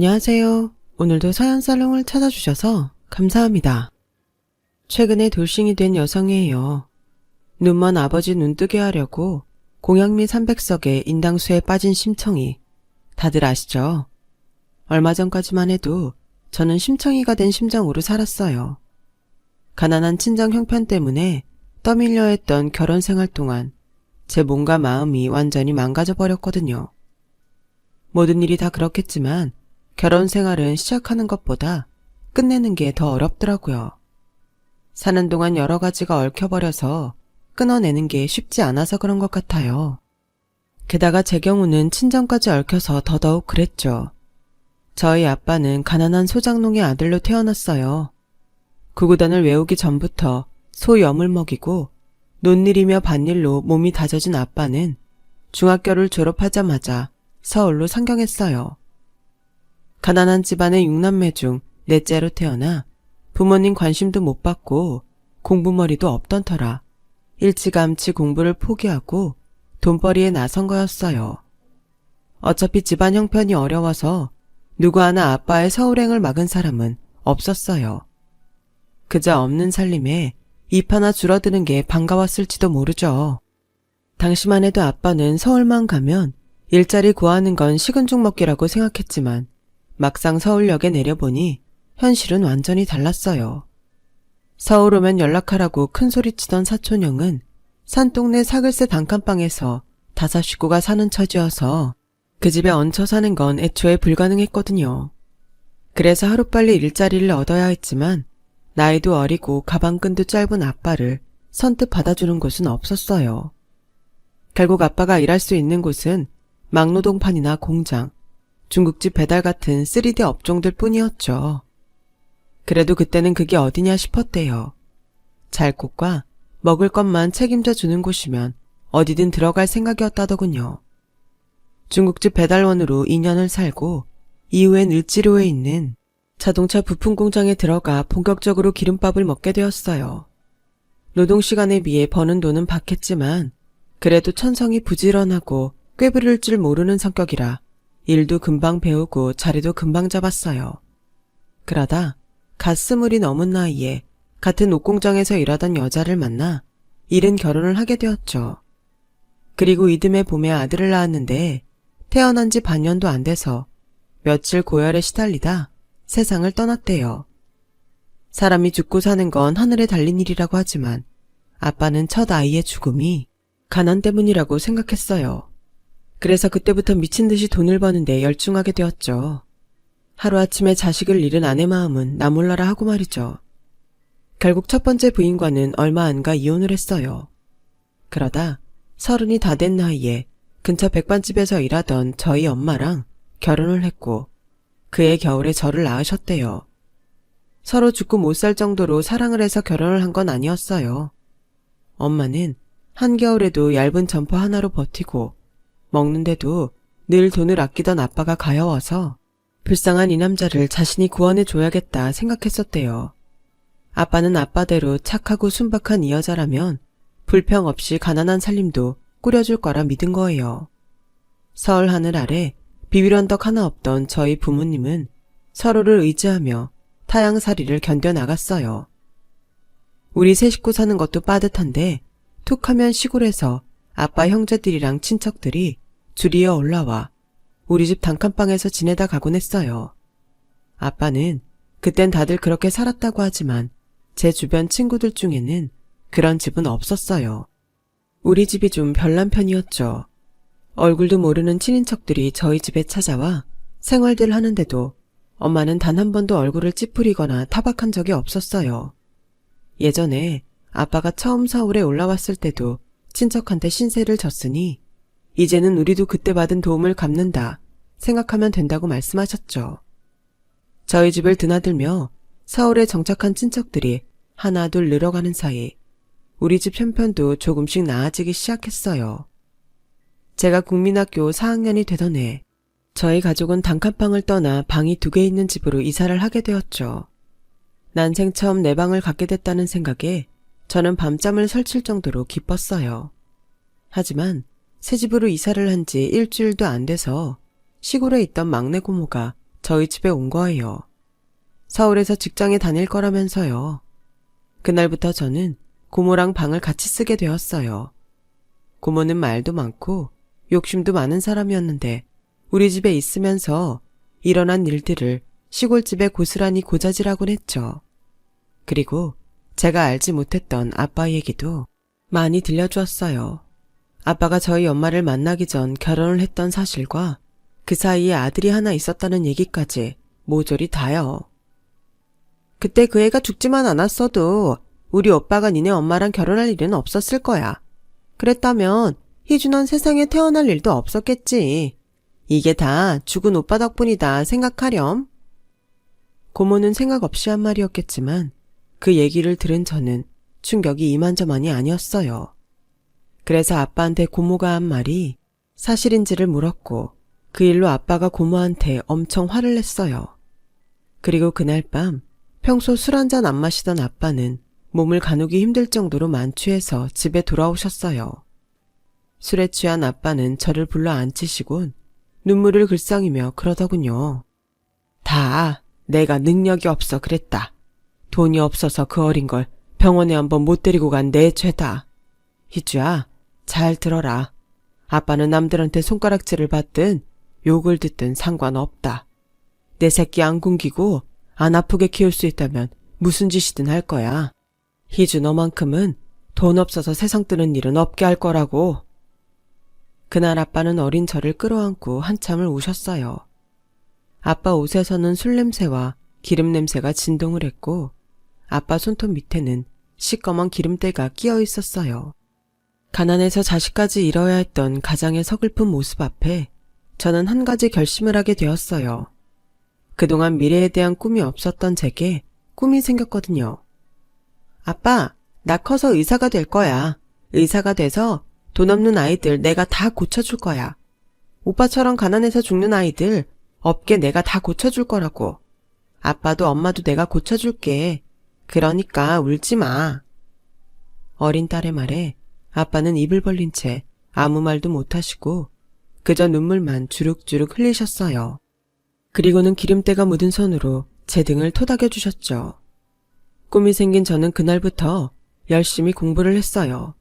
안녕하세요. 오늘도 서연살롱을 찾아주셔서 감사합니다. 최근에 돌싱이 된 여성이에요. 눈먼 아버지 눈뜨게 하려고 공양미 300석의 인당수에 빠진 심청이. 다들 아시죠? 얼마 전까지만 해도 저는 심청이가 된 심정으로 살았어요. 가난한 친정 형편 때문에 떠밀려 했던 결혼 생활 동안 제 몸과 마음이 완전히 망가져 버렸거든요. 모든 일이 다 그렇겠지만 결혼 생활은 시작하는 것보다 끝내는 게 더 어렵더라고요. 사는 동안 여러 가지가 얽혀버려서 끊어내는 게 쉽지 않아서 그런 것 같아요. 게다가 제 경우는 친정까지 얽혀서 더더욱 그랬죠. 저희 아빠는 가난한 소장농의 아들로 태어났어요. 구구단을 외우기 전부터 소염을 먹이고 논일이며 밭일로 몸이 다져진 아빠는 중학교를 졸업하자마자 서울로 상경했어요. 가난한 집안의 6남매 중 넷째로 태어나 부모님 관심도 못 받고 공부머리도 없던 터라 일찌감치 공부를 포기하고 돈벌이에 나선 거였어요. 어차피 집안 형편이 어려워서 누구 하나 아빠의 서울행을 막은 사람은 없었어요. 그저 없는 살림에 입 하나 줄어드는 게 반가웠을지도 모르죠. 당시만 해도 아빠는 서울만 가면 일자리 구하는 건 식은 죽 먹기라고 생각했지만 막상 서울역에 내려보니 현실은 완전히 달랐어요. 서울 오면 연락하라고 큰소리치던 사촌형은 산동네 사글세 단칸방에서 5 식구가 사는 처지여서 그 집에 얹혀 사는 건 애초에 불가능했거든요. 그래서 하루빨리 일자리를 얻어야 했지만 나이도 어리고 가방끈도 짧은 아빠를 선뜻 받아주는 곳은 없었어요. 결국 아빠가 일할 수 있는 곳은 막노동판이나 공장, 중국집 배달 같은 3D 업종들 뿐이었죠. 그래도 그때는 그게 어디냐 싶었대요. 잘 곳과 먹을 것만 책임져 주는 곳이면 어디든 들어갈 생각이었다더군요. 중국집 배달원으로 2년을 살고 이후엔 을지로에 있는 자동차 부품 공장에 들어가 본격적으로 기름밥을 먹게 되었어요. 노동시간에 비해 버는 돈은 박했지만 그래도 천성이 부지런하고 꾀부릴 줄 모르는 성격이라 일도 금방 배우고 자리도 금방 잡았어요. 그러다 갓 20이 넘은 나이에 같은 옷공장에서 일하던 여자를 만나 이른 결혼을 하게 되었죠. 그리고 이듬해 봄에 아들을 낳았는데 태어난 지 반년도 안 돼서 며칠 고열에 시달리다 세상을 떠났대요. 사람이 죽고 사는 건 하늘에 달린 일이라고 하지만 아빠는 첫 아이의 죽음이 가난 때문이라고 생각했어요. 그래서 그때부터 미친 듯이 돈을 버는데 열중하게 되었죠. 하루아침에 자식을 잃은 아내 마음은 나 몰라라 하고 말이죠. 결국 첫 번째 부인과는 얼마 안 가 이혼을 했어요. 그러다 30이 다 된 나이에 근처 백반집에서 일하던 저희 엄마랑 결혼을 했고 그해 겨울에 저를 낳으셨대요. 서로 죽고 못 살 정도로 사랑을 해서 결혼을 한 건 아니었어요. 엄마는 한겨울에도 얇은 점퍼 하나로 버티고 먹는데도 늘 돈을 아끼던 아빠가 가여워서 불쌍한 이 남자를 자신이 구원해 줘야겠다 생각했었대요. 아빠는 아빠대로 착하고 순박한 이 여자라면 불평 없이 가난한 살림도 꾸려줄 거라 믿은 거예요. 서울 하늘 아래 비빌언덕 하나 없던 저희 부모님은 서로를 의지하며 타양살이를 견뎌나갔어요. 우리 세 식구 사는 것도 빠듯한데 툭하면 시골에서 아빠 형제들이랑 친척들이 줄이어 올라와 우리 집 단칸방에서 지내다 가곤 했어요. 아빠는 그땐 다들 그렇게 살았다고 하지만 제 주변 친구들 중에는 그런 집은 없었어요. 우리 집이 좀 별난 편이었죠. 얼굴도 모르는 친인척들이 저희 집에 찾아와 생활들 하는데도 엄마는 단 한 번도 얼굴을 찌푸리거나 타박한 적이 없었어요. 예전에 아빠가 처음 서울에 올라왔을 때도 친척한테 신세를 졌으니 이제는 우리도 그때 받은 도움을 갚는다 생각하면 된다고 말씀하셨죠. 저희 집을 드나들며 서울에 정착한 친척들이 하나 둘 늘어가는 사이 우리 집 형편도 조금씩 나아지기 시작했어요. 제가 국민학교 4학년이 되던 해 저희 가족은 단칸방을 떠나 방이 2개 있는 집으로 이사를 하게 되었죠. 난생 처음 내 방을 갖게 됐다는 생각에 저는 밤잠을 설칠 정도로 기뻤어요. 하지만 새 집으로 이사를 한 지 일주일도 안 돼서 시골에 있던 막내 고모가 저희 집에 온 거예요. 서울에서 직장에 다닐 거라면서요. 그날부터 저는 고모랑 방을 같이 쓰게 되었어요. 고모는 말도 많고 욕심도 많은 사람이었는데 우리 집에 있으면서 일어난 일들을 시골집에 고스란히 고자질하곤 했죠. 그리고 제가 알지 못했던 아빠 얘기도 많이 들려주었어요. 아빠가 저희 엄마를 만나기 전 결혼을 했던 사실과 그 사이에 아들이 하나 있었다는 얘기까지 모조리 다요. 그때 그 애가 죽지만 않았어도 우리 오빠가 니네 엄마랑 결혼할 일은 없었을 거야. 그랬다면 희준은 세상에 태어날 일도 없었겠지. 이게 다 죽은 오빠 덕분이다 생각하렴. 고모는 생각 없이 한 말이었겠지만 그 얘기를 들은 저는 충격이 이만저만이 아니었어요. 그래서 아빠한테 고모가 한 말이 사실인지를 물었고 그 일로 아빠가 고모한테 엄청 화를 냈어요. 그리고 그날 밤 평소 술 한잔 안 마시던 아빠는 몸을 가누기 힘들 정도로 만취해서 집에 돌아오셨어요. 술에 취한 아빠는 저를 불러 앉히시곤 눈물을 글썽이며 그러더군요. 다 내가 능력이 없어 그랬다. 돈이 없어서 그 어린 걸 병원에 한번 못 데리고 간 내 죄다. 희주야, 잘 들어라. 아빠는 남들한테 손가락질을 받든 욕을 듣든 상관없다. 내 새끼 안 굶기고 안 아프게 키울 수 있다면 무슨 짓이든 할 거야. 희주 너만큼은 돈 없어서 세상 뜨는 일은 없게 할 거라고. 그날 아빠는 어린 저를 끌어안고 한참을 우셨어요. 아빠 옷에서는 술 냄새와 기름 냄새가 진동을 했고 아빠 손톱 밑에는 시꺼먼 기름때가 끼어 있었어요. 가난해서 자식까지 잃어야 했던 가장의 서글픈 모습 앞에 저는 한 가지 결심을 하게 되었어요. 그동안 미래에 대한 꿈이 없었던 제게 꿈이 생겼거든요. 아빠, 나 커서 의사가 될 거야. 의사가 돼서 돈 없는 아이들 내가 다 고쳐줄 거야. 오빠처럼 가난해서 죽는 아이들 없게 내가 다 고쳐줄 거라고. 아빠도 엄마도 내가 고쳐줄게. 그러니까 울지 마. 어린 딸의 말에 아빠는 입을 벌린 채 아무 말도 못하시고 그저 눈물만 주룩주룩 흘리셨어요. 그리고는 기름때가 묻은 손으로 제 등을 토닥여 주셨죠. 꿈이 생긴 저는 그날부터 열심히 공부를 했어요.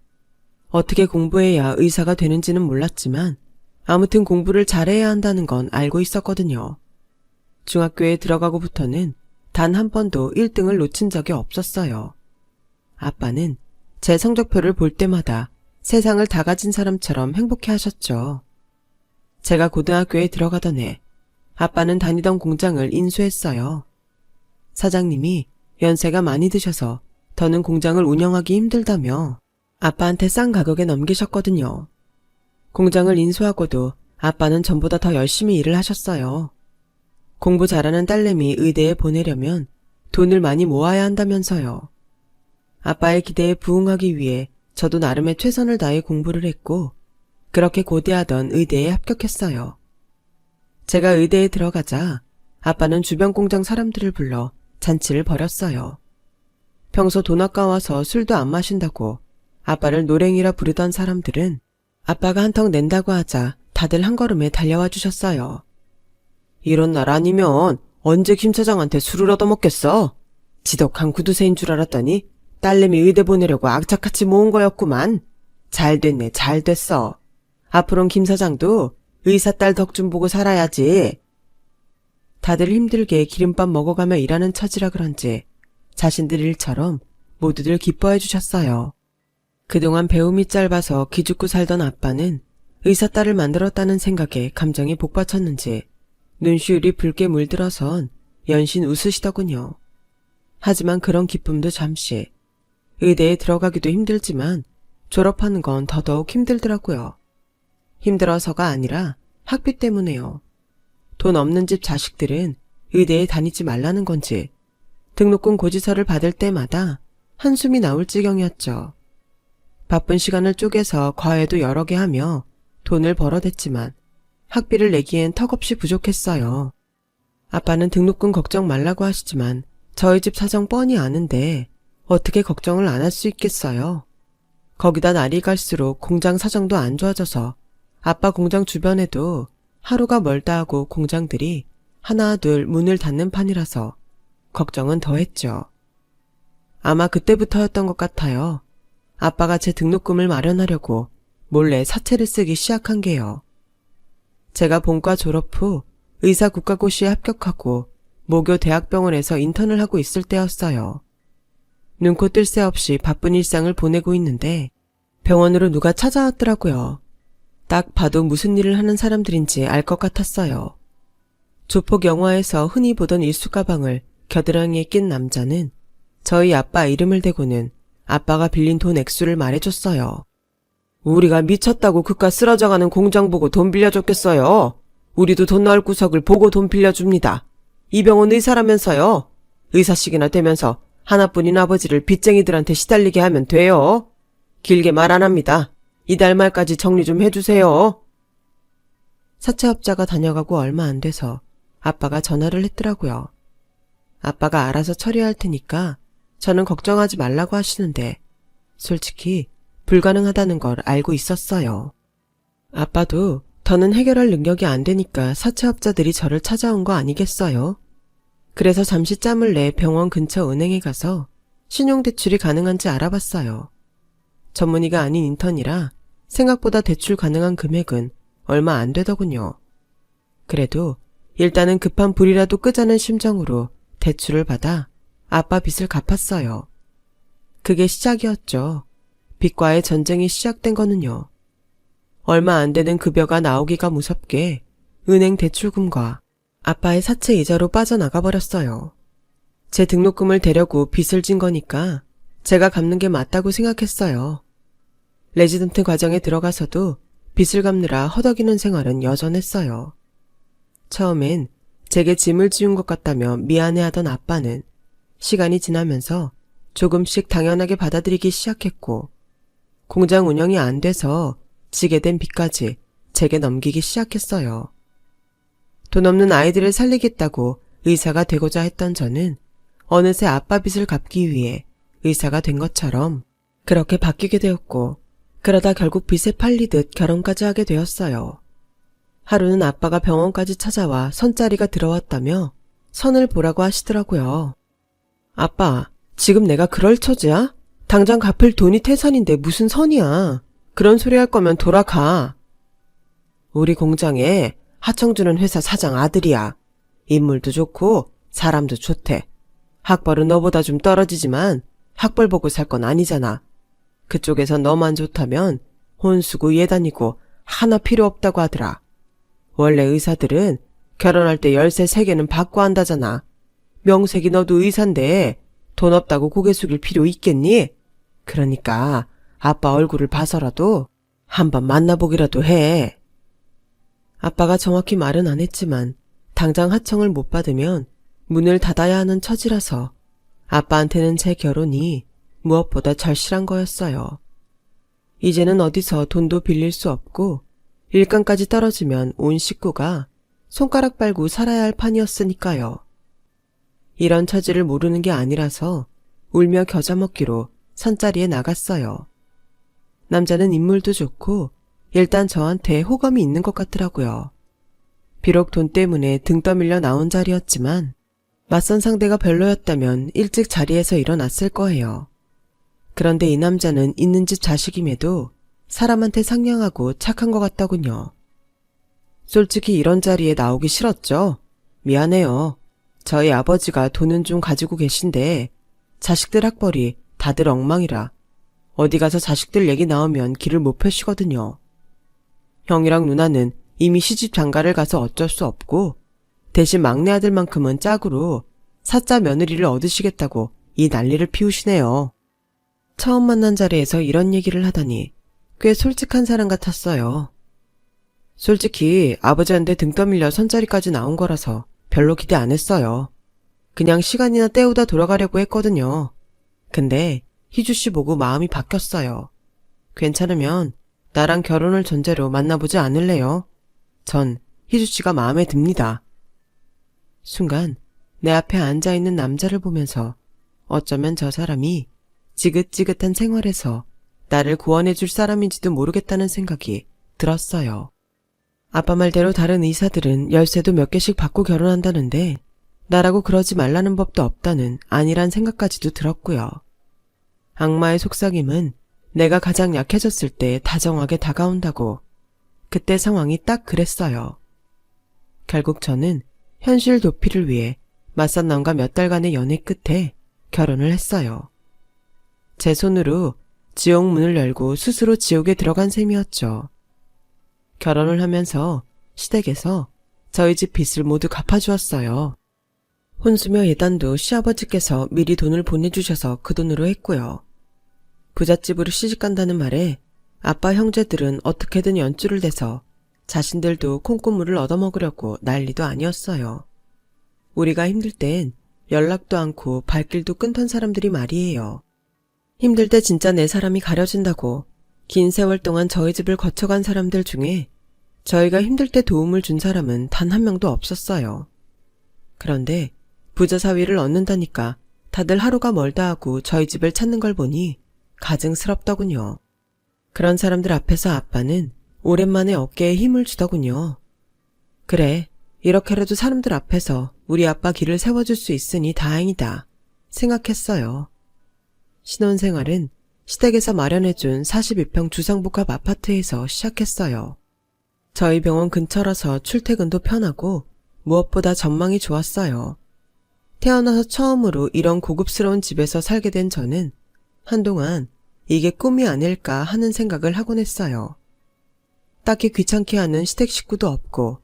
어떻게 공부해야 의사가 되는지는 몰랐지만 아무튼 공부를 잘해야 한다는 건 알고 있었거든요. 중학교에 들어가고부터는 단 한 번도 1등을 놓친 적이 없었어요. 아빠는 제 성적표를 볼 때마다 세상을 다 가진 사람처럼 행복해 하셨죠. 제가 고등학교에 들어가던 해 아빠는 다니던 공장을 인수했어요. 사장님이 연세가 많이 드셔서 더는 공장을 운영하기 힘들다며 아빠한테 싼 가격에 넘기셨거든요. 공장을 인수하고도 아빠는 전보다 더 열심히 일을 하셨어요. 공부 잘하는 딸내미 의대에 보내려면 돈을 많이 모아야 한다면서요. 아빠의 기대에 부응하기 위해 저도 나름의 최선을 다해 공부를 했고 그렇게 고대하던 의대에 합격했어요. 제가 의대에 들어가자 아빠는 주변 공장 사람들을 불러 잔치를 벌였어요. 평소 돈 아까워서 술도 안 마신다고 아빠를 노랭이라 부르던 사람들은 아빠가 한턱 낸다고 하자 다들 한 걸음에 달려와 주셨어요. 이런 날 아니면 언제 김 차장한테 술을 얻어먹겠어? 지독한 구두쇠인 줄 알았더니 딸내미 의대 보내려고 악착같이 모은 거였구만. 잘 됐네, 잘 됐어. 앞으론 김 사장도 의사 딸 덕 좀 보고 살아야지. 다들 힘들게 기름밥 먹어가며 일하는 처지라 그런지 자신들 일처럼 모두들 기뻐해 주셨어요. 그동안 배움이 짧아서 기죽고 살던 아빠는 의사 딸을 만들었다는 생각에 감정이 복받쳤는지 눈시울이 붉게 물들어선 연신 웃으시더군요. 하지만 그런 기쁨도 잠시. 의대에 들어가기도 힘들지만 졸업하는 건 더더욱 힘들더라고요. 힘들어서가 아니라 학비 때문에요. 돈 없는 집 자식들은 의대에 다니지 말라는 건지 등록금 고지서를 받을 때마다 한숨이 나올 지경이었죠. 바쁜 시간을 쪼개서 과외도 여러 개 하며 돈을 벌어댔지만 학비를 내기엔 턱없이 부족했어요. 아빠는 등록금 걱정 말라고 하시지만 저희 집 사정 뻔히 아는데 어떻게 걱정을 안 할 수 있겠어요. 거기다 날이 갈수록 공장 사정도 안 좋아져서 아빠 공장 주변에도 하루가 멀다 하고 공장들이 하나 둘 문을 닫는 판이라서 걱정은 더했죠. 아마 그때부터였던 것 같아요. 아빠가 제 등록금을 마련하려고 몰래 사채를 쓰기 시작한 게요. 제가 본과 졸업 후 의사 국가고시에 합격하고 모교 대학병원에서 인턴을 하고 있을 때였어요. 눈코 뜰 새 없이 바쁜 일상을 보내고 있는데 병원으로 누가 찾아왔더라고요. 딱 봐도 무슨 일을 하는 사람들인지 알 것 같았어요. 조폭 영화에서 흔히 보던 일수 가방을 겨드랑이에 낀 남자는 저희 아빠 이름을 대고는 아빠가 빌린 돈 액수를 말해줬어요. 우리가 미쳤다고 그깟 쓰러져가는 공장 보고 돈 빌려줬겠어요. 우리도 돈 넣을 구석을 보고 돈 빌려줍니다. 이 병원 의사라면서요. 의사식이나 되면서 하나뿐인 아버지를 빚쟁이들한테 시달리게 하면 돼요. 길게 말 안 합니다. 이달 말까지 정리 좀 해주세요. 사채업자가 다녀가고 얼마 안 돼서 아빠가 전화를 했더라고요. 아빠가 알아서 처리할 테니까 저는 걱정하지 말라고 하시는데 솔직히 불가능하다는 걸 알고 있었어요. 아빠도 더는 해결할 능력이 안 되니까 사채업자들이 저를 찾아온 거 아니겠어요? 그래서 잠시 짬을 내 병원 근처 은행에 가서 신용대출이 가능한지 알아봤어요. 전문의가 아닌 인턴이라 생각보다 대출 가능한 금액은 얼마 안 되더군요. 그래도 일단은 급한 불이라도 끄자는 심정으로 대출을 받아 아빠 빚을 갚았어요. 그게 시작이었죠. 빚과의 전쟁이 시작된 거는요. 얼마 안 되는 급여가 나오기가 무섭게 은행 대출금과 아빠의 사채 이자로 빠져나가 버렸어요. 제 등록금을 대려고 빚을 진 거니까 제가 갚는 게 맞다고 생각했어요. 레지던트 과정에 들어가서도 빚을 갚느라 허덕이는 생활은 여전했어요. 처음엔 제게 짐을 지운 것 같다며 미안해하던 아빠는 시간이 지나면서 조금씩 당연하게 받아들이기 시작했고 공장 운영이 안 돼서 지게 된 빚까지 제게 넘기기 시작했어요. 돈 없는 아이들을 살리겠다고 의사가 되고자 했던 저는 어느새 아빠 빚을 갚기 위해 의사가 된 것처럼 그렇게 바뀌게 되었고 그러다 결국 빚에 팔리듯 결혼까지 하게 되었어요. 하루는 아빠가 병원까지 찾아와 선자리가 들어왔다며 선을 보라고 하시더라고요. 아빠, 지금 내가 그럴 처지야? 당장 갚을 돈이 태산인데 무슨 선이야. 그런 소리 할 거면 돌아가. 우리 공장에 하청주는 회사 사장 아들이야. 인물도 좋고 사람도 좋대. 학벌은 너보다 좀 떨어지지만 학벌 보고 살 건 아니잖아. 그쪽에선 너만 좋다면 혼수고 예단이고 하나 필요 없다고 하더라. 원래 의사들은 결혼할 때 열쇠 3개는 받고 한다잖아. 명색이 너도 의사인데 돈 없다고 고개 숙일 필요 있겠니? 그러니까 아빠 얼굴을 봐서라도 한번 만나보기라도 해. 아빠가 정확히 말은 안 했지만 당장 하청을 못 받으면 문을 닫아야 하는 처지라서 아빠한테는 제 결혼이 무엇보다 절실한 거였어요. 이제는 어디서 돈도 빌릴 수 없고 일감까지 떨어지면 온 식구가 손가락 빨고 살아야 할 판이었으니까요. 이런 처지를 모르는 게 아니라서 울며 겨자 먹기로 선자리에 나갔어요. 남자는 인물도 좋고 일단 저한테 호감이 있는 것 같더라고요. 비록 돈 때문에 등 떠밀려 나온 자리였지만 맞선 상대가 별로였다면 일찍 자리에서 일어났을 거예요. 그런데 이 남자는 있는 집 자식임에도 사람한테 상냥하고 착한 것 같더군요. 솔직히 이런 자리에 나오기 싫었죠. 미안해요. 저희 아버지가 돈은 좀 가지고 계신데 자식들 학벌이 다들 엉망이라 어디 가서 자식들 얘기 나오면 길을 못 펴시거든요. 형이랑 누나는 이미 시집 장가를 가서 어쩔 수 없고 대신 막내 아들만큼은 짝으로 사짜 며느리를 얻으시겠다고 이 난리를 피우시네요. 처음 만난 자리에서 이런 얘기를 하다니 꽤 솔직한 사람 같았어요. 솔직히 아버지한테 등 떠밀려 선자리까지 나온 거라서 별로 기대 안 했어요. 그냥 시간이나 때우다 돌아가려고 했거든요. 근데 희주씨 보고 마음이 바뀌었어요. 괜찮으면 나랑 결혼을 전제로 만나보지 않을래요? 전 희주씨가 마음에 듭니다. 순간 내 앞에 앉아있는 남자를 보면서 어쩌면 저 사람이 지긋지긋한 생활에서 나를 구원해줄 사람인지도 모르겠다는 생각이 들었어요. 아빠 말대로 다른 의사들은 열쇠도 몇 개씩 받고 결혼한다는데 나라고 그러지 말라는 법도 없다는 아니란 생각까지도 들었고요. 악마의 속삭임은 내가 가장 약해졌을 때 다정하게 다가온다고. 그때 상황이 딱 그랬어요. 결국 저는 현실 도피를 위해 맞선 남과 몇 달간의 연애 끝에 결혼을 했어요. 제 손으로 지옥 문을 열고 스스로 지옥에 들어간 셈이었죠. 결혼을 하면서 시댁에서 저희 집 빚을 모두 갚아주었어요. 혼수며 예단도 시아버지께서 미리 돈을 보내주셔서 그 돈으로 했고요. 부잣집으로 시집간다는 말에 아빠 형제들은 어떻게든 연줄을 대서 자신들도 콩고물을 얻어먹으려고 난리도 아니었어요. 우리가 힘들 땐 연락도 않고 발길도 끊던 사람들이 말이에요. 힘들 때 진짜 내 사람이 가려진다고 긴 세월 동안 저희 집을 거쳐간 사람들 중에 저희가 힘들 때 도움을 준 사람은 단 한 명도 없었어요. 그런데 부자 사위를 얻는다니까 다들 하루가 멀다 하고 저희 집을 찾는 걸 보니 가증스럽더군요. 그런 사람들 앞에서 아빠는 오랜만에 어깨에 힘을 주더군요. 그래, 이렇게라도 사람들 앞에서 우리 아빠 길을 세워줄 수 있으니 다행이다 생각했어요. 신혼생활은 시댁에서 마련해준 42평 주상복합 아파트에서 시작했어요. 저희 병원 근처라서 출퇴근도 편하고 무엇보다 전망이 좋았어요. 태어나서 처음으로 이런 고급스러운 집에서 살게 된 저는 한동안 이게 꿈이 아닐까 하는 생각을 하곤 했어요. 딱히 귀찮게 하는 시댁 식구도 없고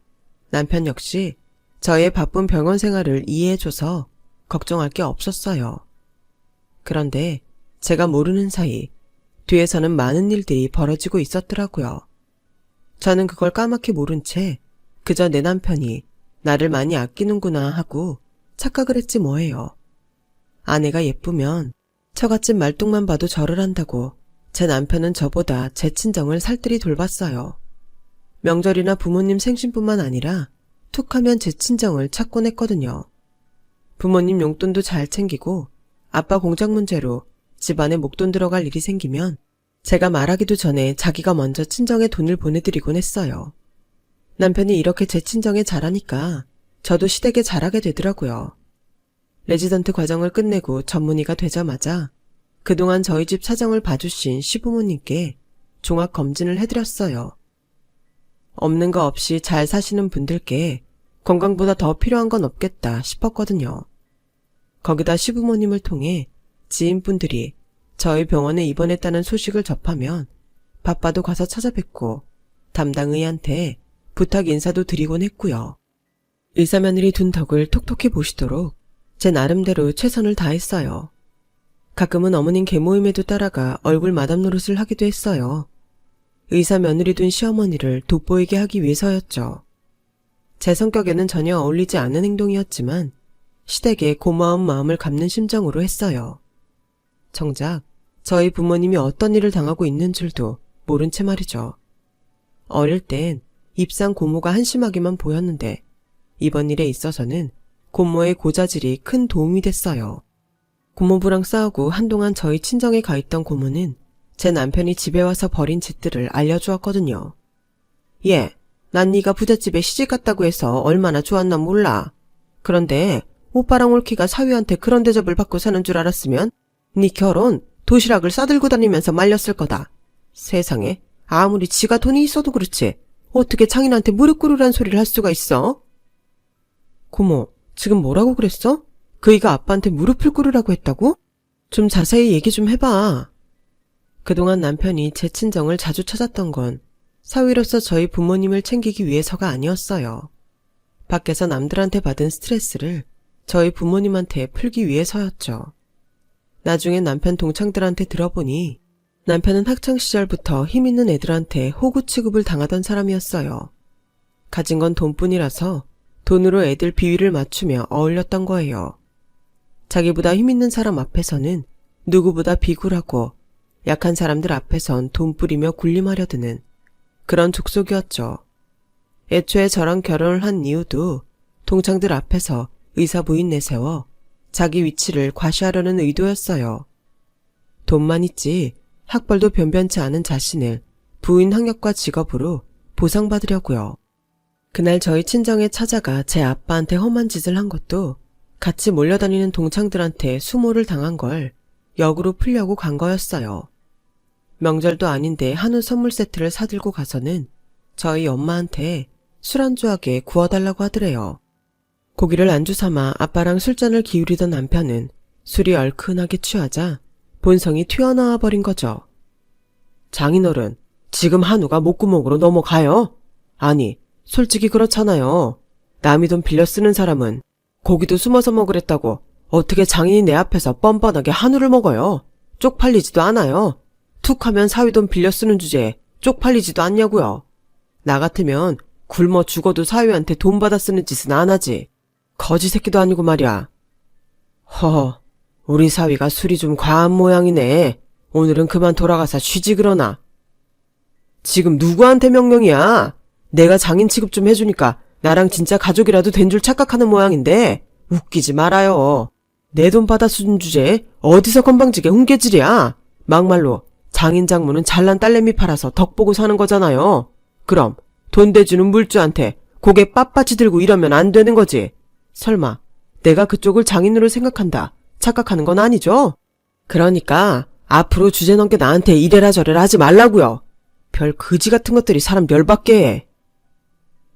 남편 역시 저의 바쁜 병원 생활을 이해해줘서 걱정할 게 없었어요. 그런데 제가 모르는 사이 뒤에서는 많은 일들이 벌어지고 있었더라고요. 저는 그걸 까맣게 모른 채 그저 내 남편이 나를 많이 아끼는구나 하고 착각을 했지 뭐예요. 아내가 예쁘면 처갓집 말뚝만 봐도 절을 한다고 제 남편은 저보다 제 친정을 살뜰히 돌봤어요. 명절이나 부모님 생신뿐만 아니라 툭하면 제 친정을 찾곤 했거든요. 부모님 용돈도 잘 챙기고 아빠 공장 문제로 집안에 목돈 들어갈 일이 생기면 제가 말하기도 전에 자기가 먼저 친정에 돈을 보내드리곤 했어요. 남편이 이렇게 제 친정에 잘하니까 저도 시댁에 잘하게 되더라고요. 레지던트 과정을 끝내고 전문의가 되자마자 그동안 저희 집 사정을 봐주신 시부모님께 종합검진을 해드렸어요. 없는 거 없이 잘 사시는 분들께 건강보다 더 필요한 건 없겠다 싶었거든요. 거기다 시부모님을 통해 지인분들이 저희 병원에 입원했다는 소식을 접하면 바빠도 가서 찾아뵙고 담당 의한테 부탁 인사도 드리곤 했고요. 의사 며느리 둔 덕을 톡톡히 보시도록 제 나름대로 최선을 다했어요. 가끔은 어머님 개모임에도 따라가 얼굴 마담 노릇을 하기도 했어요. 의사 며느리 둔 시어머니를 돋보이게 하기 위해서였죠. 제 성격에는 전혀 어울리지 않는 행동이었지만 시댁에 고마운 마음을 갚는 심정으로 했어요. 정작 저희 부모님이 어떤 일을 당하고 있는 줄도 모른 채 말이죠. 어릴 땐 입상 고모가 한심하게만 보였는데 이번 일에 있어서는 고모의 고자질이 큰 도움이 됐어요. 고모부랑 싸우고 한동안 저희 친정에 가 있던 고모는 제 남편이 집에 와서 벌인 짓들을 알려주었거든요. 예, 난 네가 부잣집에 시집갔다고 해서 얼마나 좋았나 몰라. 그런데 오빠랑 올키가 사위한테 그런 대접을 받고 사는 줄 알았으면 네 결혼 도시락을 싸들고 다니면서 말렸을 거다. 세상에, 아무리 지가 돈이 있어도 그렇지 어떻게 장인한테 무릎 꿇으란 소리를 할 수가 있어? 고모, 지금 뭐라고 그랬어? 그이가 아빠한테 무릎을 꿇으라고 했다고? 좀 자세히 얘기 좀 해봐. 그동안 남편이 제 친정을 자주 찾았던 건 사위로서 저희 부모님을 챙기기 위해서가 아니었어요. 밖에서 남들한테 받은 스트레스를 저희 부모님한테 풀기 위해서였죠. 나중에 남편 동창들한테 들어보니 남편은 학창시절부터 힘있는 애들한테 호구 취급을 당하던 사람이었어요. 가진 건 돈뿐이라서 돈으로 애들 비위를 맞추며 어울렸던 거예요. 자기보다 힘있는 사람 앞에서는 누구보다 비굴하고 약한 사람들 앞에선 돈 뿌리며 군림하려 드는 그런 족속이었죠. 애초에 저랑 결혼을 한 이유도 동창들 앞에서 의사 부인 내세워 자기 위치를 과시하려는 의도였어요. 돈만 있지 학벌도 변변치 않은 자신을 부인 학력과 직업으로 보상받으려고요. 그날 저희 친정에 찾아가 제 아빠한테 험한 짓을 한 것도 같이 몰려다니는 동창들한테 수모를 당한 걸 역으로 풀려고 간 거였어요. 명절도 아닌데 한우 선물 세트를 사들고 가서는 저희 엄마한테 술안주하게 구워달라고 하더래요. 고기를 안주 삼아 아빠랑 술잔을 기울이던 남편은 술이 얼큰하게 취하자 본성이 튀어나와 버린 거죠. 장인어른, 지금 한우가 목구멍으로 넘어가요? 아니, 솔직히 그렇잖아요. 남이 돈 빌려 쓰는 사람은 고기도 숨어서 먹으랬다고 어떻게 장인이 내 앞에서 뻔뻔하게 한우를 먹어요? 쪽팔리지도 않아요. 툭 하면 사위 돈 빌려 쓰는 주제에 쪽팔리지도 않냐고요. 나 같으면 굶어 죽어도 사위한테 돈 받아 쓰는 짓은 안 하지. 거지 새끼도 아니고 말이야. 허허, 우리 사위가 술이 좀 과한 모양이네. 오늘은 그만 돌아가서 쉬지 그러나. 지금 누구한테 명령이야? 내가 장인 취급 좀 해주니까 나랑 진짜 가족이라도 된 줄 착각하는 모양인데 웃기지 말아요. 내 돈 받아 쓰는 주제에 어디서 건방지게 훈계질이야. 막말로 장인 장모는 잘난 딸내미 팔아서 덕 보고 사는 거잖아요. 그럼 돈 대주는 물주한테 고개 빳빳이 들고 이러면 안 되는 거지. 설마 내가 그쪽을 장인으로 생각한다 착각하는 건 아니죠? 그러니까 앞으로 주제 넘게 나한테 이래라 저래라 하지 말라고요. 별 거지 같은 것들이 사람 열받게 해.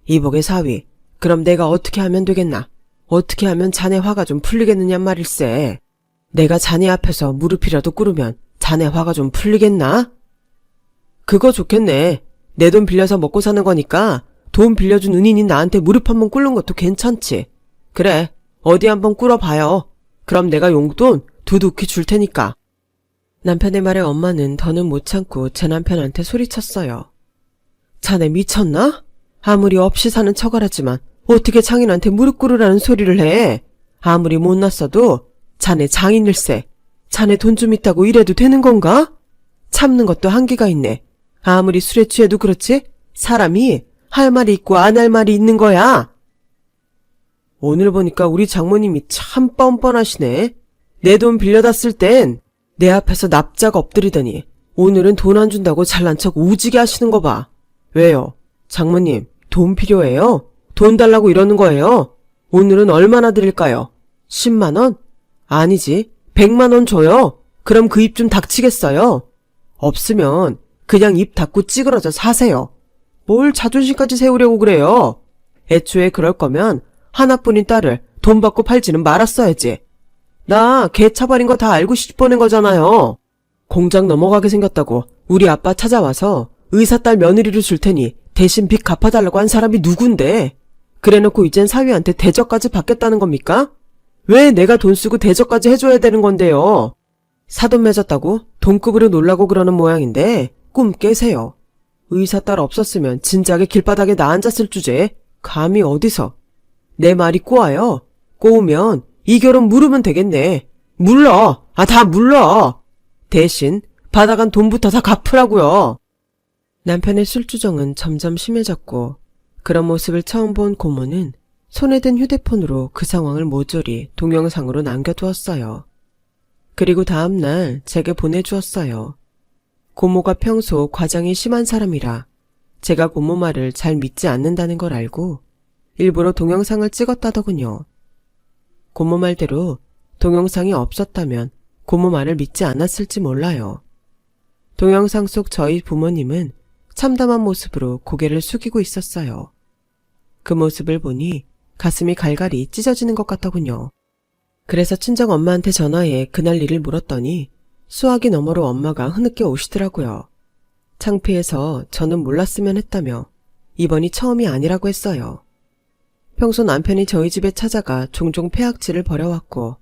이복의 사위, 그럼 내가 어떻게 하면 되겠나? 어떻게 하면 자네 화가 좀 풀리겠느냐 말일세. 내가 자네 앞에서 무릎이라도 꿇으면 자네 화가 좀 풀리겠나? 그거 좋겠네. 내 돈 빌려서 먹고 사는 거니까 돈 빌려준 은인이 나한테 무릎 한번 꿇는 것도 괜찮지. 그래, 어디 한번 꿇어봐요. 그럼 내가 용돈 두둑히 줄 테니까. 남편의 말에 엄마는 더는 못 참고 제 남편한테 소리쳤어요. 자네 미쳤나? 아무리 없이 사는 척을하지만 어떻게 장인한테 무릎 꿇으라는 소리를 해? 아무리 못났어도 자네 장인일세. 자네 돈 좀 있다고 이래도 되는 건가? 참는 것도 한계가 있네. 아무리 술에 취해도 그렇지? 사람이 할 말이 있고 안 할 말이 있는 거야. 오늘 보니까 우리 장모님이 참 뻔뻔하시네. 내 돈 빌려다 쓸 땐 내 앞에서 납작 엎드리더니 오늘은 돈 안 준다고 잘난 척 오지게 하시는 거 봐. 왜요? 장모님, 돈 필요해요? 돈 달라고 이러는 거예요? 오늘은 얼마나 드릴까요? 10만 원? 아니지, 100만 원 줘요. 그럼 그 입 좀 닥치겠어요? 없으면 그냥 입 닫고 찌그러져 사세요. 뭘 자존심까지 세우려고 그래요? 애초에 그럴 거면 하나뿐인 딸을 돈 받고 팔지는 말았어야지. 나 개 차버린 거 다 알고 시집 보낸 거잖아요. 공장 넘어가게 생겼다고 우리 아빠 찾아와서 의사딸 며느리를 줄 테니 대신 빚 갚아달라고 한 사람이 누군데? 그래놓고 이젠 사위한테 대접까지 받겠다는 겁니까? 왜 내가 돈 쓰고 대접까지 해줘야 되는 건데요? 사돈 맺었다고 돈급으로 놀라고 그러는 모양인데 꿈 깨세요. 의사딸 없었으면 진작에 길바닥에 나 앉았을 주제에 감히 어디서. 내 말이 꼬아요. 꼬우면 이 결혼 물으면 되겠네. 물러. 다 물러. 대신 받아간 돈부터 다 갚으라고요. 남편의 술주정은 점점 심해졌고 그런 모습을 처음 본 고모는 손에 든 휴대폰으로 그 상황을 모조리 동영상으로 남겨두었어요. 그리고 다음날 제게 보내주었어요. 고모가 평소 과장이 심한 사람이라 제가 고모 말을 잘 믿지 않는다는 걸 알고 일부러 동영상을 찍었다더군요. 고모 말대로 동영상이 없었다면 고모 말을 믿지 않았을지 몰라요. 동영상 속 저희 부모님은 참담한 모습으로 고개를 숙이고 있었어요. 그 모습을 보니 가슴이 갈갈이 찢어지는 것 같더군요. 그래서 친정 엄마한테 전화해 그날 일을 물었더니 수화기 너머로 엄마가 흐느껴 오시더라고요. 창피해서 저는 몰랐으면 했다며 이번이 처음이 아니라고 했어요. 평소 남편이 저희 집에 찾아가 종종 폐악질을 벌여왔고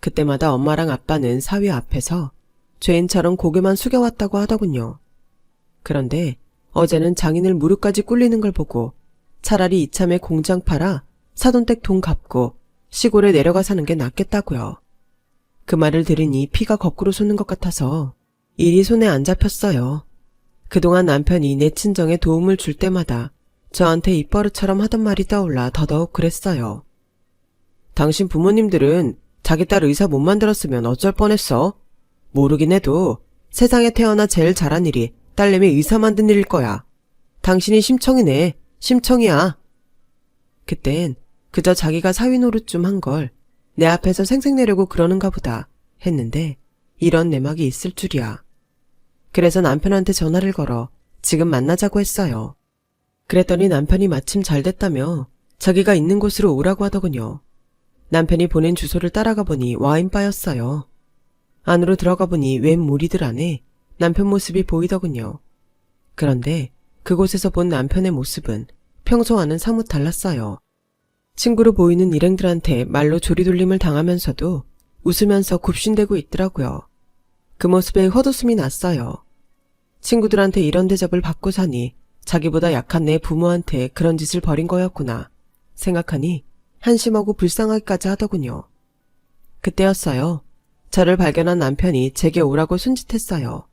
그때마다 엄마랑 아빠는 사위 앞에서 죄인처럼 고개만 숙여왔다고 하더군요. 그런데 어제는 장인을 무릎까지 꿇리는 걸 보고 차라리 이참에 공장 팔아 사돈댁 돈 갚고 시골에 내려가 사는 게 낫겠다고요. 그 말을 들으니 피가 거꾸로 솟는 것 같아서 일이 손에 안 잡혔어요. 그동안 남편이 내 친정에 도움을 줄 때마다 저한테 입버릇처럼 하던 말이 떠올라 더더욱 그랬어요. 당신 부모님들은 자기 딸 의사 못 만들었으면 어쩔 뻔했어. 모르긴 해도 세상에 태어나 제일 잘한 일이 딸내미 의사 만든 일일 거야. 당신이 심청이네. 심청이야. 그땐 그저 자기가 사위 노릇 좀 한 걸 내 앞에서 생색내려고 그러는가 보다 했는데 이런 내막이 있을 줄이야. 그래서 남편한테 전화를 걸어 지금 만나자고 했어요. 그랬더니 남편이 마침 잘 됐다며 자기가 있는 곳으로 오라고 하더군요. 남편이 보낸 주소를 따라가 보니 와인바였어요. 안으로 들어가 보니 웬 무리들 안에 남편 모습이 보이더군요. 그런데 그곳에서 본 남편의 모습은 평소와는 사뭇 달랐어요. 친구로 보이는 일행들한테 말로 조리돌림을 당하면서도 웃으면서 굽신대고 있더라고요. 그 모습에 헛웃음이 났어요. 친구들한테 이런 대접을 받고 사니 자기보다 약한 내 부모한테 그런 짓을 벌인 거였구나 생각하니 한심하고 불쌍하기까지 하더군요. 그때였어요. 저를 발견한 남편이 제게 오라고 손짓했어요.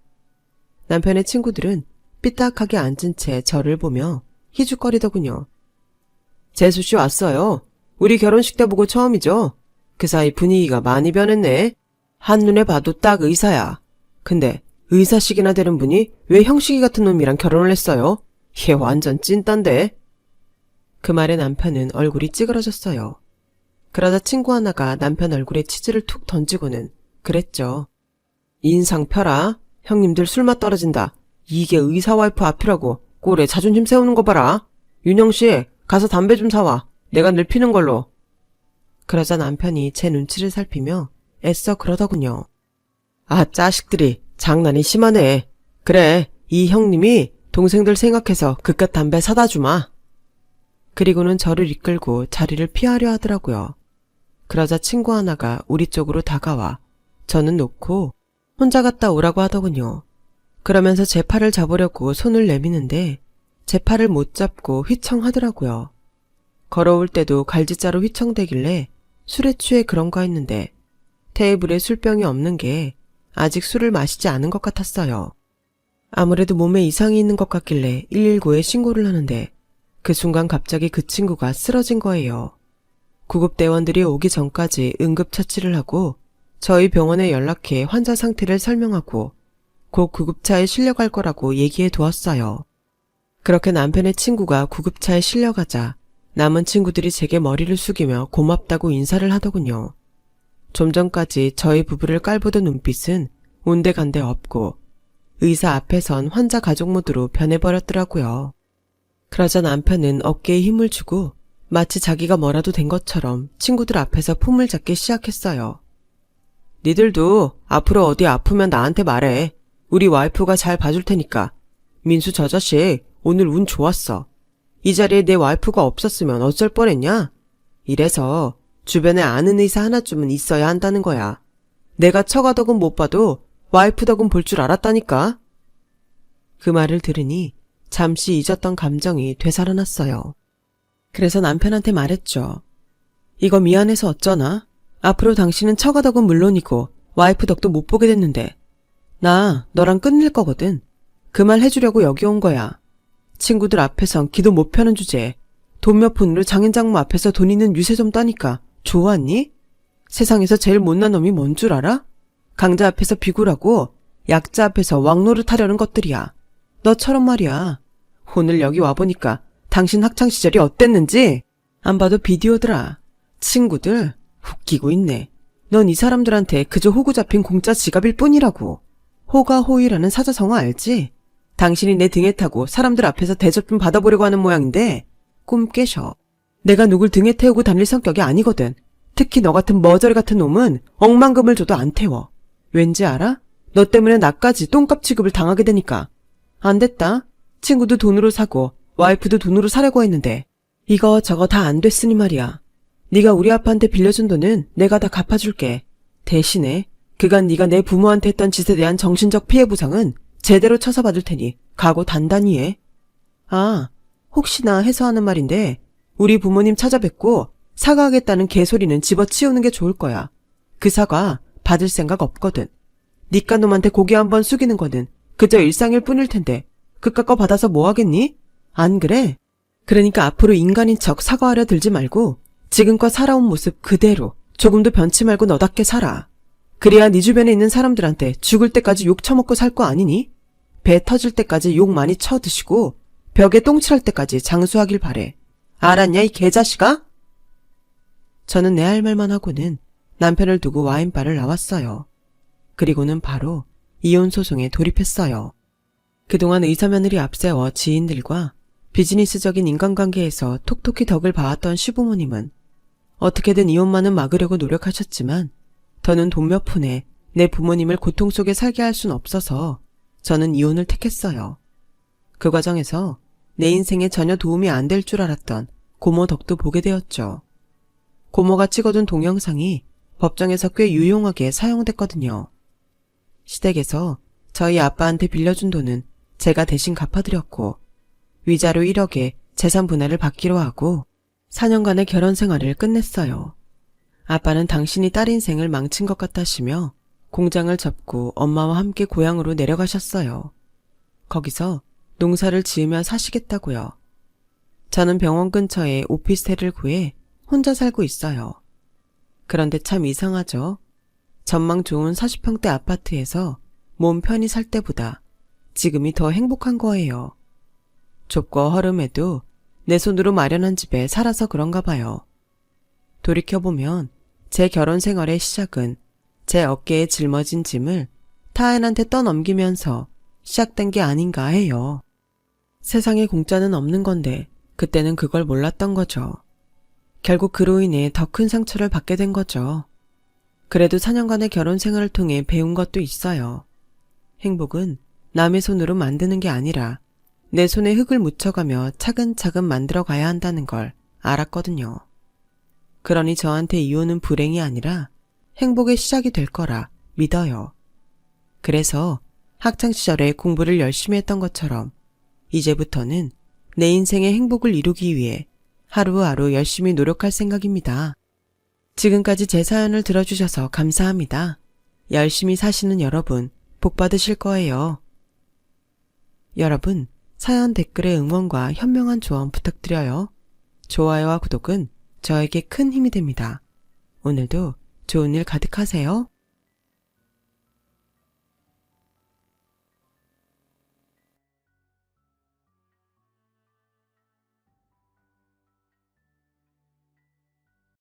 남편의 친구들은 삐딱하게 앉은 채 저를 보며 희죽거리더군요. 재수씨 왔어요. 우리 결혼식 때 보고 처음이죠. 그 사이 분위기가 많이 변했네. 한눈에 봐도 딱 의사야. 근데 의사식이나 되는 분이 왜 형식이 같은 놈이랑 결혼을 했어요? 얘 완전 찐딴데. 그 말에 남편은 얼굴이 찌그러졌어요. 그러다 친구 하나가 남편 얼굴에 치즈를 툭 던지고는 그랬죠. 인상 펴라. 형님들 술맛 떨어진다. 이게 의사 와이프 앞이라고 꼴에 자존심 세우는 거 봐라. 윤영씨 가서 담배 좀 사와. 내가 늘 피는 걸로. 그러자 남편이 제 눈치를 살피며 애써 그러더군요. 아 자식들이 장난이 심하네. 그래 이 형님이 동생들 생각해서 그깟 담배 사다 주마. 그리고는 저를 이끌고 자리를 피하려 하더라고요. 그러자 친구 하나가 우리 쪽으로 다가와 저는 놓고 혼자 갔다 오라고 하더군요. 그러면서 제 팔을 잡으려고 손을 내미는데 제 팔을 못 잡고 휘청하더라고요. 걸어올 때도 갈지자로 휘청대길래 술에 취해 그런가 했는데 테이블에 술병이 없는 게 아직 술을 마시지 않은 것 같았어요. 아무래도 몸에 이상이 있는 것 같길래 119에 신고를 하는데 그 순간 갑자기 그 친구가 쓰러진 거예요. 구급대원들이 오기 전까지 응급처치를 하고 저희 병원에 연락해 환자 상태를 설명하고 곧 구급차에 실려갈 거라고 얘기해 두었어요. 그렇게 남편의 친구가 구급차에 실려가자 남은 친구들이 제게 머리를 숙이며 고맙다고 인사를 하더군요. 좀 전까지 저희 부부를 깔보던 눈빛은 온데간데 없고 의사 앞에선 환자 가족 모드로 변해버렸더라고요. 그러자 남편은 어깨에 힘을 주고 마치 자기가 뭐라도 된 것처럼 친구들 앞에서 폼을 잡기 시작했어요. 니들도 앞으로 어디 아프면 나한테 말해. 우리 와이프가 잘 봐줄 테니까. 민수 저 자식 오늘 운 좋았어. 이 자리에 내 와이프가 없었으면 어쩔 뻔했냐? 이래서 주변에 아는 의사 하나쯤은 있어야 한다는 거야. 내가 처가덕은 못 봐도 와이프 덕은 볼 줄 알았다니까. 그 말을 들으니 잠시 잊었던 감정이 되살아났어요. 그래서 남편한테 말했죠. 이거 미안해서 어쩌나? 앞으로 당신은 처가덕은 물론이고 와이프 덕도 못 보게 됐는데 나 너랑 끝낼 거거든. 그 말 해주려고 여기 온 거야. 친구들 앞에선 기도 못 펴는 주제에 돈 몇 푼으로 장인장모 앞에서 돈 있는 유세 좀 따니까 좋았니? 세상에서 제일 못난 놈이 뭔 줄 알아? 강자 앞에서 비굴하고 약자 앞에서 왕노릇 하려는 것들이야. 너처럼 말이야. 오늘 여기 와보니까 당신 학창시절이 어땠는지 안 봐도 비디오더라. 친구들 웃기고 있네. 넌 이 사람들한테 그저 호구 잡힌 공짜 지갑일 뿐이라고. 호가호위라는 사자성어 알지? 당신이 내 등에 타고 사람들 앞에서 대접 좀 받아보려고 하는 모양인데 꿈 깨셔. 내가 누굴 등에 태우고 다닐 성격이 아니거든. 특히 너 같은 머저리 같은 놈은 억만금을 줘도 안 태워. 왠지 알아? 너 때문에 나까지 똥값 취급을 당하게 되니까. 안 됐다. 친구도 돈으로 사고 와이프도 돈으로 사려고 했는데 이거 저거 다 안 됐으니 말이야. 네가 우리 아빠한테 빌려준 돈은 내가 다 갚아줄게. 대신에 그간 네가 내 부모한테 했던 짓에 대한 정신적 피해 보상은 제대로 쳐서 받을 테니 각오 단단히 해. 아, 혹시나 해서 하는 말인데 우리 부모님 찾아뵙고 사과하겠다는 개소리는 집어치우는 게 좋을 거야. 그 사과 받을 생각 없거든. 니깟 놈한테 고개 한번 숙이는 거는 그저 일상일 뿐일 텐데 그깟 거 받아서 뭐 하겠니? 안 그래? 그러니까 앞으로 인간인 척 사과하려 들지 말고 지금껏 살아온 모습 그대로 조금도 변치 말고 너답게 살아. 그래야 네 주변에 있는 사람들한테 죽을 때까지 욕 처먹고 살 거 아니니? 배 터질 때까지 욕 많이 쳐드시고 벽에 똥칠할 때까지 장수하길 바래. 알았냐, 이 개자식아? 저는 내 할 말만 하고는 남편을 두고 와인바를 나왔어요. 그리고는 바로 이혼 소송에 돌입했어요. 그동안 의사며느리 앞세워 지인들과 비즈니스적인 인간관계에서 톡톡히 덕을 봐왔던 시부모님은 어떻게든 이혼만은 막으려고 노력하셨지만 더는 돈 몇 푼에 내 부모님을 고통 속에 살게 할 순 없어서 저는 이혼을 택했어요. 그 과정에서 내 인생에 전혀 도움이 안 될 줄 알았던 고모 덕도 보게 되었죠. 고모가 찍어둔 동영상이 법정에서 꽤 유용하게 사용됐거든요. 시댁에서 저희 아빠한테 빌려준 돈은 제가 대신 갚아드렸고 위자료 1억에 재산 분할을 받기로 하고 4년간의 결혼 생활을 끝냈어요. 아빠는 당신이 딸 인생을 망친 것 같다시며 공장을 접고 엄마와 함께 고향으로 내려가셨어요. 거기서 농사를 지으며 사시겠다고요. 저는 병원 근처에 오피스텔을 구해 혼자 살고 있어요. 그런데 참 이상하죠? 전망 좋은 40평대 아파트에서 몸 편히 살 때보다 지금이 더 행복한 거예요. 좁고 허름해도 내 손으로 마련한 집에 살아서 그런가 봐요. 돌이켜보면 제 결혼 생활의 시작은 제 어깨에 짊어진 짐을 타인한테 떠넘기면서 시작된 게 아닌가 해요. 세상에 공짜는 없는 건데 그때는 그걸 몰랐던 거죠. 결국 그로 인해 더 큰 상처를 받게 된 거죠. 그래도 4년간의 결혼 생활을 통해 배운 것도 있어요. 행복은 남의 손으로 만드는 게 아니라 내 손에 흙을 묻혀가며 차근차근 만들어 가야 한다는 걸 알았거든요. 그러니 저한테 이혼은 불행이 아니라 행복의 시작이 될 거라 믿어요. 그래서 학창시절에 공부를 열심히 했던 것처럼 이제부터는 내 인생의 행복을 이루기 위해 하루하루 열심히 노력할 생각입니다. 지금까지 제 사연을 들어주셔서 감사합니다. 열심히 사시는 여러분 복 받으실 거예요. 여러분 사연 댓글에 응원과 현명한 조언 부탁드려요. 좋아요와 구독은 저에게 큰 힘이 됩니다. 오늘도 좋은 일 가득하세요.